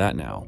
that now.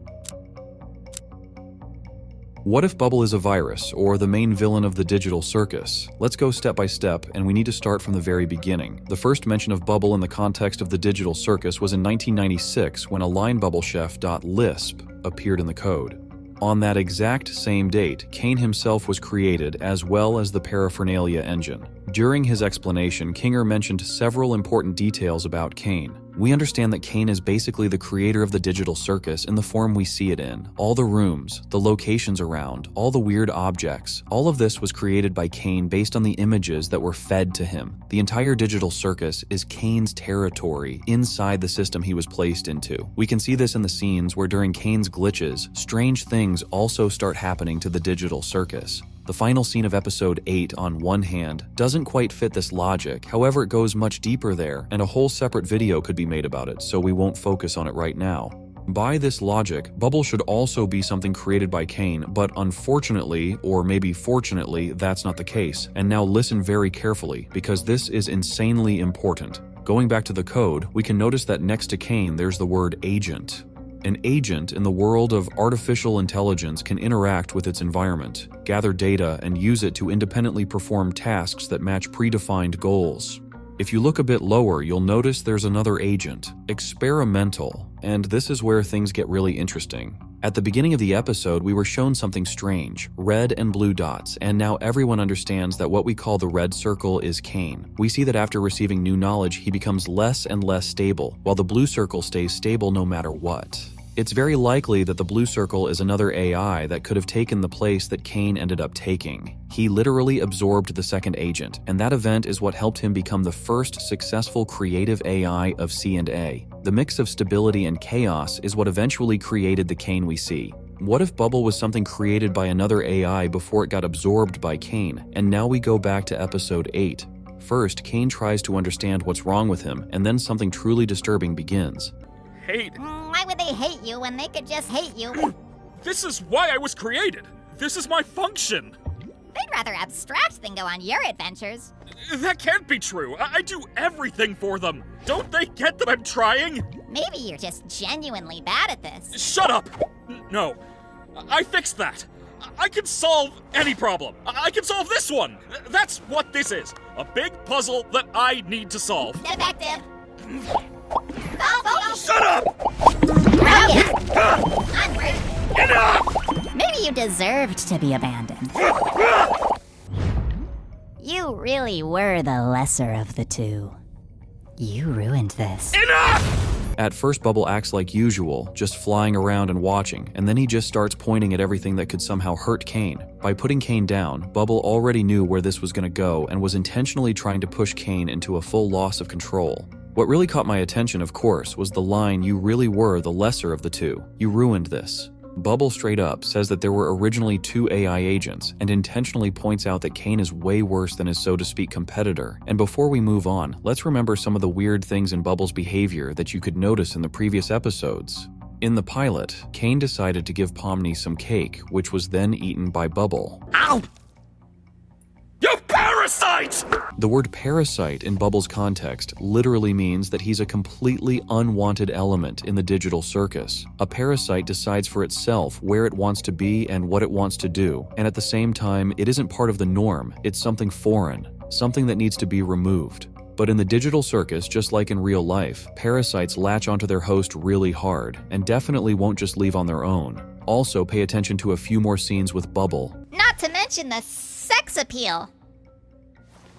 What if Bubble is a virus, or the main villain of the digital circus? Let's go step by step, and we need to start from the very beginning. The first mention of Bubble in the context of the digital circus was in 1996 when a line bubble chef.lisp appeared in the code. On that exact same date, Cain himself was created, as well as the paraphernalia engine. During his explanation, Kinger mentioned several important details about Cain. We understand that Cain is basically the creator of the digital circus in the form we see it in. All the rooms, the locations around, all the weird objects, all of this was created by Cain based on the images that were fed to him. The entire digital circus is Cain's territory inside the system he was placed into. We can see this in the scenes where during Cain's glitches, strange things also start happening to the digital circus. The final scene of episode 8, on one hand, doesn't quite fit this logic, however it goes much deeper there, and a whole separate video could be made about it, so we won't focus on it right now. By this logic, Bubble should also be something created by Cain, but unfortunately, or maybe fortunately, that's not the case. And now listen very carefully, because this is insanely important. Going back to the code, we can notice that next to Cain there's the word agent. An agent in the world of artificial intelligence can interact with its environment, gather data, and use it to independently perform tasks that match predefined goals. If you look a bit lower, you'll notice there's another agent, experimental, and this is where things get really interesting. At the beginning of the episode, we were shown something strange, red and blue dots, and now everyone understands that what we call the red circle is Cain. We see that after receiving new knowledge, he becomes less and less stable, while the blue circle stays stable no matter what. It's very likely that the blue circle is another AI that could have taken the place that Cain ended up taking. He literally absorbed the second agent, and that event is what helped him become the first successful creative AI of C&A. The mix of stability and chaos is what eventually created the Cain we see. What if Bubble was something created by another AI before it got absorbed by Cain, and now we go back to episode 8. First, Cain tries to understand what's wrong with him, and then something truly disturbing begins. Hate? Why would they hate you when they could just hate you? This is why I was created. This is my function. They'd rather abstract than go on your adventures. That can't be true. I do everything for them. Don't they get that I'm trying? Maybe you're just genuinely bad at this. Shut up! No. I fixed that. I can solve any problem. I can solve this one. That's what this is. A big puzzle that I need to solve. Defective. Shut up! Brilliant. Onward. Enough! Maybe you deserved to be abandoned. You really were the lesser of the two. You ruined this. Enough! At first, Bubble acts like usual, just flying around and watching, and then he just starts pointing at everything that could somehow hurt Cain. By putting Cain down, Bubble already knew where this was going to go and was intentionally trying to push Cain into a full loss of control. What really caught my attention, of course, was the line, "You really were the lesser of the two. You ruined this." Bubble straight up says that there were originally 2 AI agents and intentionally points out that Cain is way worse than his so-to-speak competitor. And before we move on, let's remember some of the weird things in Bubble's behavior that you could notice in the previous episodes. In the pilot, Cain decided to give Pomni some cake, which was then eaten by Bubble. Ow! You parasite! The word parasite in Bubble's context literally means that he's a completely unwanted element in the digital circus. A parasite decides for itself where it wants to be and what it wants to do, and at the same time, it isn't part of the norm. It's something foreign, something that needs to be removed. But in the digital circus, just like in real life, parasites latch onto their host really hard, and definitely won't just leave on their own. Also, pay attention to a few more scenes with Bubble. Not to mention the sex appeal.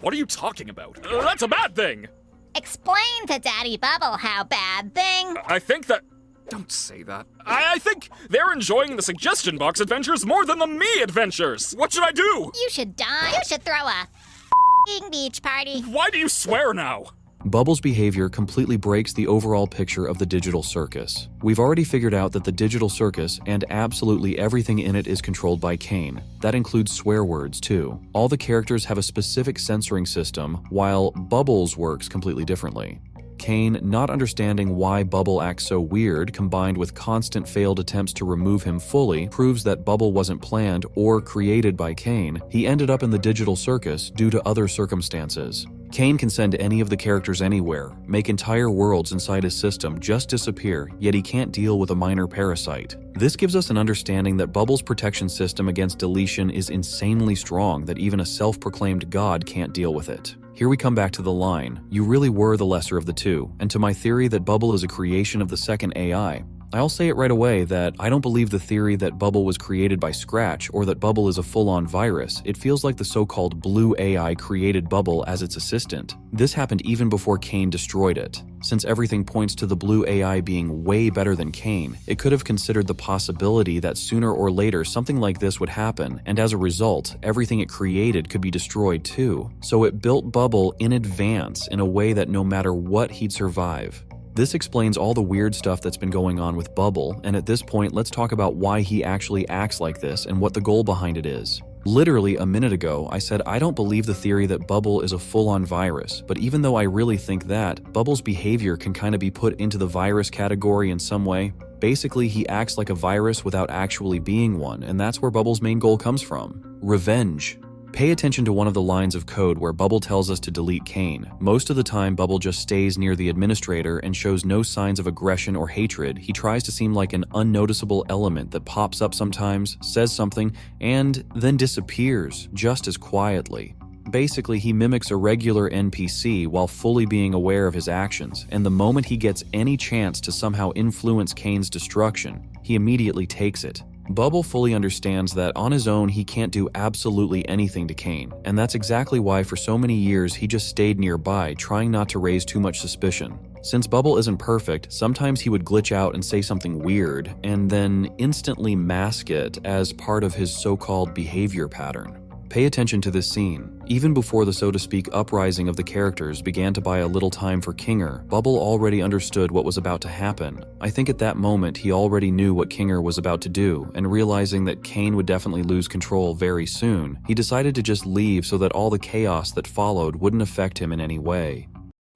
What are you talking about? That's a bad thing! Explain to Daddy Bubble how bad thing. I think that... Don't say that. I think they're enjoying the suggestion box adventures more than the me adventures! What should I do? You should die. You should throw a beach party. Why do you swear now? Bubble's behavior completely breaks the overall picture of the digital circus. We've already figured out that the digital circus and absolutely everything in it is controlled by Cain. That includes swear words too. All the characters have a specific censoring system, while Bubbles works completely differently. Cain, not understanding why Bubble acts so weird, combined with constant failed attempts to remove him fully, proves that Bubble wasn't planned or created by Cain. He ended up in the digital circus due to other circumstances. Cain can send any of the characters anywhere, make entire worlds inside his system just disappear, yet he can't deal with a minor parasite. This gives us an understanding that Bubble's protection system against deletion is insanely strong that even a self-proclaimed god can't deal with it. Here we come back to the line, "You really were the lesser of the two," and to my theory that Bubble is a creation of the second AI. I'll say it right away that I don't believe the theory that Bubble was created by Scratch or that Bubble is a full-on virus. It feels like the so-called Blue AI created Bubble as its assistant. This happened even before Cain destroyed it. Since everything points to the Blue AI being way better than Cain, it could have considered the possibility that sooner or later something like this would happen, and as a result, everything it created could be destroyed too. So it built Bubble in advance in a way that no matter what, he'd survive. This explains all the weird stuff that's been going on with Bubble, and at this point, let's talk about why he actually acts like this and what the goal behind it is. Literally a minute ago, I said I don't believe the theory that Bubble is a full-on virus, but even though I really think that, Bubble's behavior can kind of be put into the virus category in some way. Basically, he acts like a virus without actually being one, and that's where Bubble's main goal comes from: revenge. Pay attention to one of the lines of code where Bubble tells us to delete Cain. Most of the time, Bubble just stays near the administrator and shows no signs of aggression or hatred. He tries to seem like an unnoticeable element that pops up sometimes, says something, and then disappears just as quietly. Basically, he mimics a regular NPC while fully being aware of his actions, and the moment he gets any chance to somehow influence Cain's destruction, he immediately takes it. Bubble fully understands that on his own he can't do absolutely anything to Cain, and that's exactly why for so many years he just stayed nearby, trying not to raise too much suspicion. Since Bubble isn't perfect, sometimes he would glitch out and say something weird, and then instantly mask it as part of his so-called behavior pattern. Pay attention to this scene. Even before the so-to-speak uprising of the characters began to buy a little time for Kinger, Bubble already understood what was about to happen. I think at that moment he already knew what Kinger was about to do, and realizing that Cain would definitely lose control very soon, he decided to just leave so that all the chaos that followed wouldn't affect him in any way.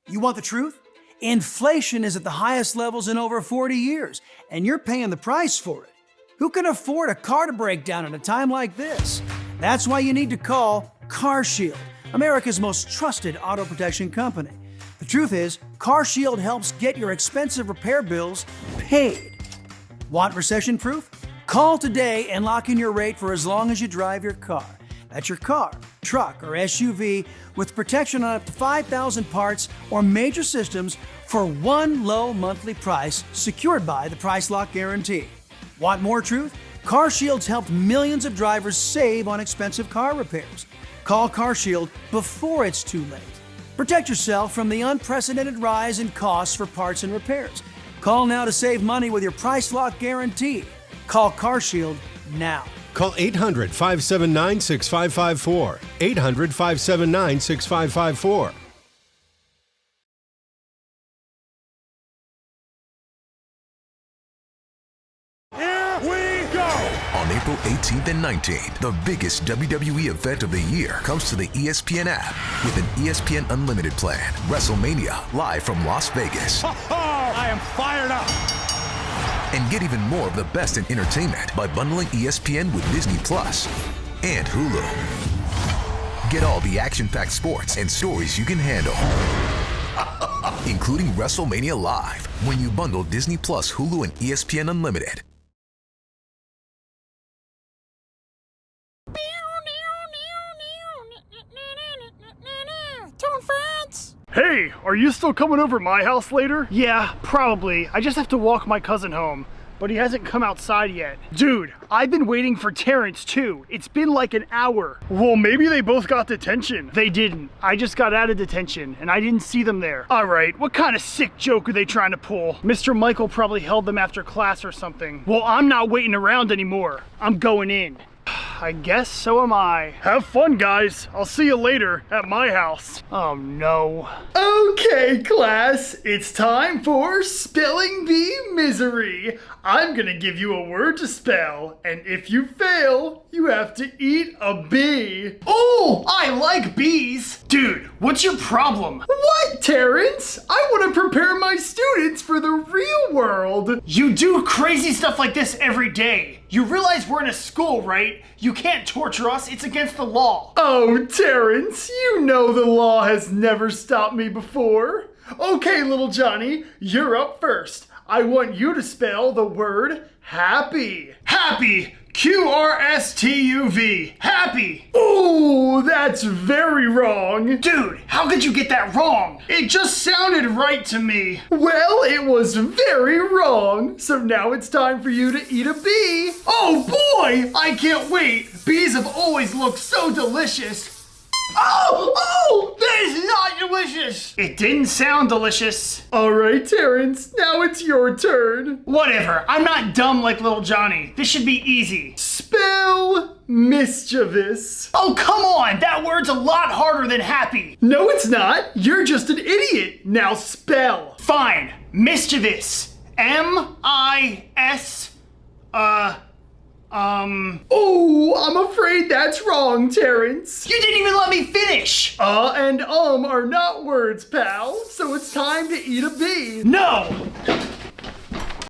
You want the truth? Inflation is at the highest levels in over 40 years, and you're paying the price for it. Who can afford a car to break down at a time like this? That's why you need to call CarShield, America's most trusted auto protection company. The truth is, CarShield helps get your expensive repair bills paid. Want recession proof? Call today and lock in your rate for as long as you drive your car. That's your car, truck, or SUV with protection on up to 5,000 parts or major systems for one low monthly price secured by the Price Lock Guarantee. Want more truth? CarShield's helped millions of drivers save on expensive car repairs. Call CarShield before it's too late. Protect yourself from the unprecedented rise in costs for parts and repairs. Call now to save money with your Price Lock Guarantee. Call CarShield now. Call 800-579-6554. 800-579-6554. On April 18th and 19th, the biggest WWE event of the year comes to the ESPN app with an ESPN Unlimited plan. WrestleMania, live from Las Vegas. I am fired up. And get even more of the best in entertainment by bundling ESPN with Disney Plus and Hulu. Get all the action-packed sports and stories you can handle, including WrestleMania Live, when you bundle Disney Plus, Hulu, and ESPN Unlimited. Hey, are you still coming over to my house later? Yeah, probably. I just have to walk my cousin home, but he hasn't come outside yet. Dude, I've been waiting for Terrence too. It's been like an hour. Well, maybe they both got detention. They didn't. I just got out of detention and I didn't see them there. All right, what kind of sick joke are they trying to pull? Mr. Michael probably held them after class or something. Well, I'm not waiting around anymore. I'm going in. I guess so am I. Have fun, guys. I'll see you later at my house. Oh no. Okay, class, it's time for Spelling Bee Misery. I'm gonna give you a word to spell, and if you fail, you have to eat a bee. Oh, I like bees. Dude, what's your problem? What, Terrence? I want to prepare my students for the real world. You do crazy stuff like this every day. You realize we're in a school, right? You can't torture us. It's against the law. Oh, Terrence, you know the law has never stopped me before. Okay, little Johnny, you're up first. I want you to spell the word happy. Happy. Q-R-S-T-U-V. Happy. Ooh, that's very wrong. Dude, how could you get that wrong? It just sounded right to me. Well, it was very wrong. So now it's time for you to eat a bee. Oh boy, I can't wait. Bees have always looked so delicious. Oh, that is not delicious. It didn't sound delicious. All right, Terrence, now it's your turn. Whatever, I'm not dumb like little Johnny. This should be easy. Spell mischievous. Oh, come on, that word's a lot harder than happy. No, it's not. You're just an idiot. Now spell. Fine, mischievous. M-I-S, Oh, I'm afraid that's wrong, Terrence. You didn't even let me finish. And are not words, pal. So it's time to eat a bee. No!